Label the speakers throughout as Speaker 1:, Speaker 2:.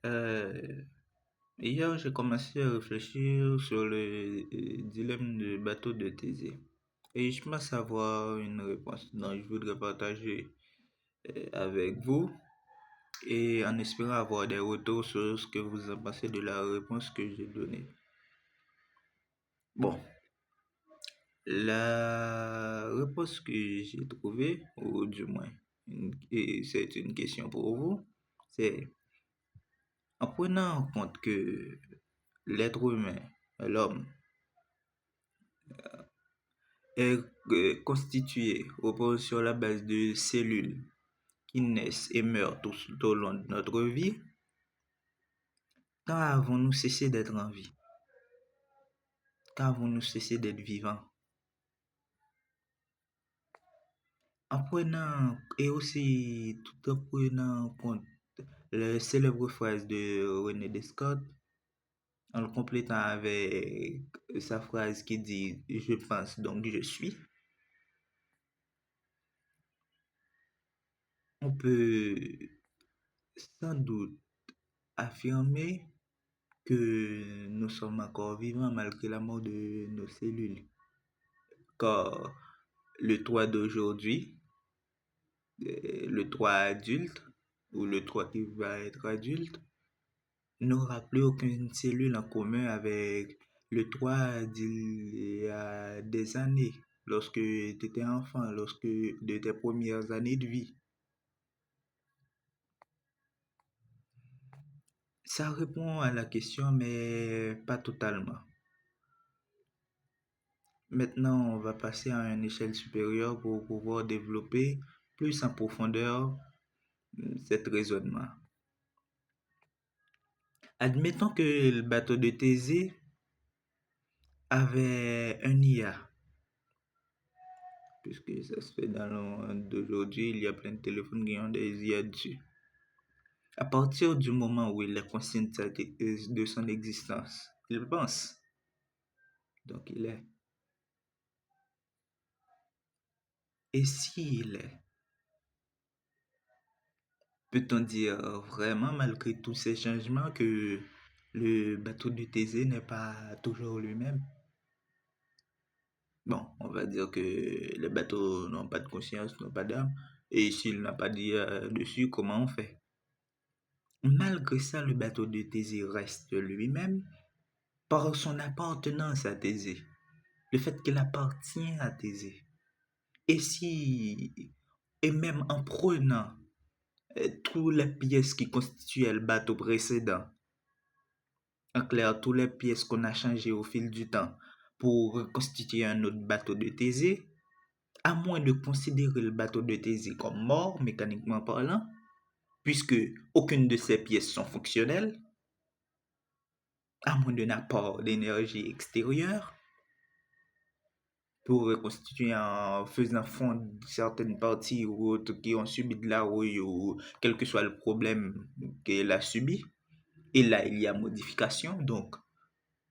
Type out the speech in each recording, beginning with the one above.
Speaker 1: Euh, Hier, j'ai commencé à réfléchir sur le dilemme du bateau de Thésée. Et je pense avoir une réponse dont je voudrais partager avec vous et en espérant avoir des retours sur ce que vous en pensez de la réponse que j'ai donnée. Bon, la réponse que j'ai trouvée, ou du moins, et c'est une question pour vous, c'est en prenant en compte que l'être humain, l'homme, est constitué, repose sur la base de cellules qui naissent et meurent tout au long de notre vie, quand avons-nous cessé d'être en vie? Quand avons-nous cessé d'être vivants? En prenant, et aussi tout en prenant en compte la célèbre phrase de René Descartes, en le complétant avec sa phrase qui dit «Je pense donc je suis», on peut sans doute affirmer que nous sommes encore vivants malgré la mort de nos cellules. Car le toi d'aujourd'hui, le toi adulte, ou le toi qui va être adulte, n'aura plus aucune cellule en commun avec le toi d'il y a des années, lorsque tu étais enfant, lorsque de tes premières années de vie. Ça répond à la question, mais pas totalement. Maintenant, on va passer à une échelle supérieure pour pouvoir développer plus en profondeur cet raisonnement. Admettons que le bateau de Thésée avait un IA, puisque ça se fait dans le monde d'aujourd'hui, il y a plein de téléphones qui ont des IA dessus. À partir du moment où il est conscient de son existence, il pense, donc il est. Et s'il est, peut-on dire vraiment, malgré tous ces changements, que le bateau de Thésée n'est pas toujours lui-même? Bon, on va dire que les bateaux n'ont pas de conscience, n'ont pas d'âme, et s'il n'a pas d'IA dessus, comment on fait? Malgré ça, le bateau de Thésée reste lui-même par son appartenance à Thésée, le fait qu'il appartient à Thésée. Et si, et même en prenant toutes les pièces qui constituaient le bateau précédent, en clair, toutes les pièces qu'on a changées au fil du temps pour reconstituer un autre bateau de Thésée, à moins de considérer le bateau de Thésée comme mort, mécaniquement parlant, puisque aucune de ces pièces sont fonctionnelles, à moins d'un apport d'énergie extérieure, pour reconstituer en faisant fondre certaines parties ou autres qui ont subi de la rouille ou quel que soit le problème qu'elle a subi. Et là, il y a modification. Donc,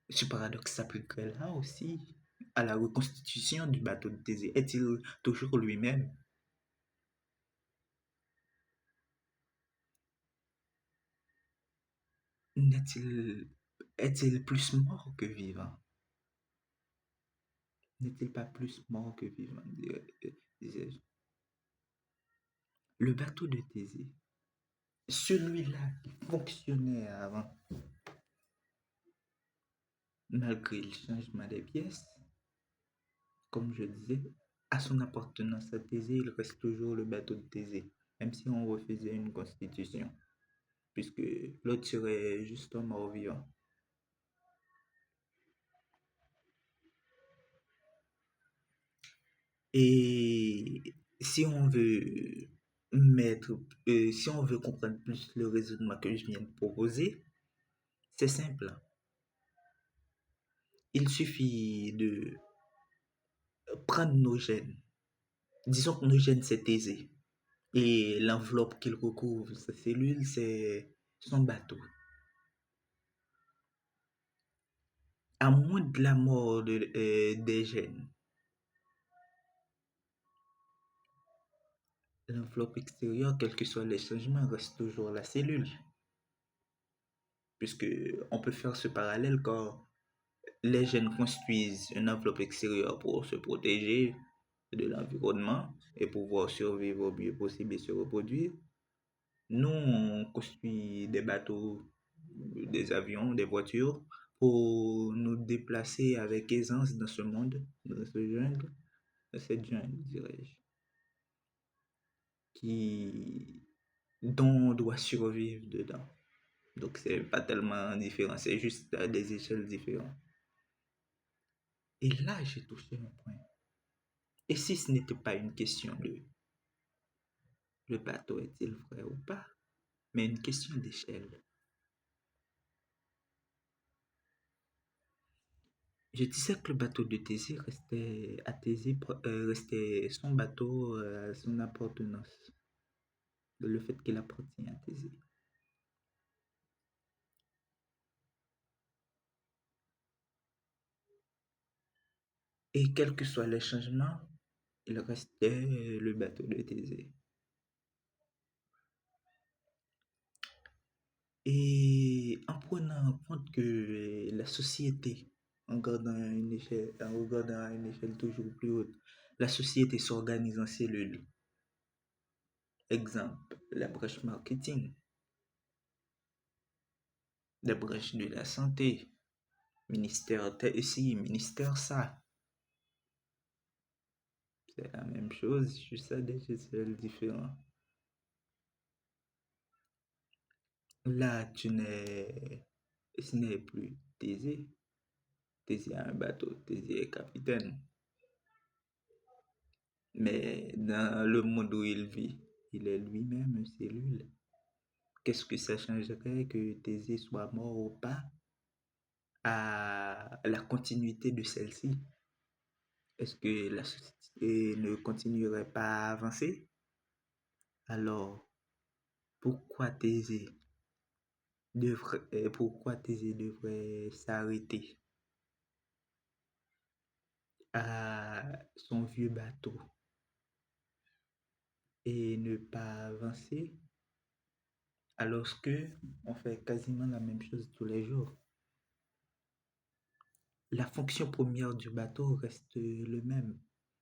Speaker 1: ce paradoxe s'appliquerait là aussi à la reconstitution du bateau de Thésée. Est-il toujours lui-même? N'est-il, est-il plus mort que vivant? N'est-il pas plus mort que vivant, disais-je? Le bateau de Thésée, celui-là qui fonctionnait avant, malgré le changement des pièces, comme je disais, à son appartenance à Thésée, il reste toujours le bateau de Thésée, même si on refaisait une constitution, puisque l'autre serait juste un mort-vivant. Et si on veut si on veut comprendre plus le raisonnement que je viens de proposer, c'est simple. Il suffit de prendre nos gènes. Disons que nos gènes, c'est Thésée. Et l'enveloppe qu'il recouvre, sa cellule, c'est son bateau. À moins de la mort des gènes, l'enveloppe extérieure, quels que soient les changements, reste toujours la cellule. puisque on peut faire ce parallèle quand les jeunes construisent une enveloppe extérieure pour se protéger de l'environnement et pouvoir survivre au mieux possible et se reproduire. Nous, on construit des bateaux, des avions, des voitures pour nous déplacer avec aisance dans ce monde, dans ce jungle, dans cette jungle, dirais-je, qui, dont on doit survivre dedans. Donc, c'est pas tellement différent, c'est juste à des échelles différentes. Et là, j'ai touché un point. Et si ce n'était pas une question de le bateau est-il vrai ou pas, mais une question d'échelle. Je disais que le bateau de Thésée restait à Thésée, restait son bateau, son appartenance, le fait qu'il appartient à Thésée. Et quels que soient les changements, il restait le bateau de Thésée. Et en prenant en compte que la société, en regardant à une échelle toujours plus haute, la société s'organise en cellules. Exemple, la branche marketing, la branche de la santé, ministère ici, ministère ça. C'est la même chose, juste à des échelles différentes. Là, ce n'est plus Thésée. Thésée a un bateau, Thésée est capitaine. Mais dans le monde où il vit, il est lui-même une cellule. Qu'est-ce que ça changerait que Thésée soit mort ou pas à la continuité de celle-ci? Est-ce que la société ne continuerait pas à avancer? Alors, pourquoi Thésée devrait s'arrêter à son vieux bateau et ne pas avancer alors que on fait quasiment la même chose tous les jours? La fonction première du bateau reste le même.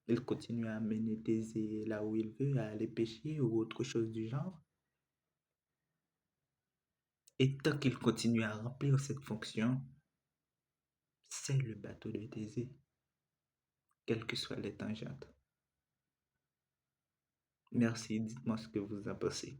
Speaker 1: Il continue à mener Thésée là où il veut, à aller pêcher ou autre chose du genre. Et tant qu'il continue à remplir cette fonction, c'est le bateau de Thésée, quelles que soient les tangentes. Merci, dites-moi ce que vous en pensez.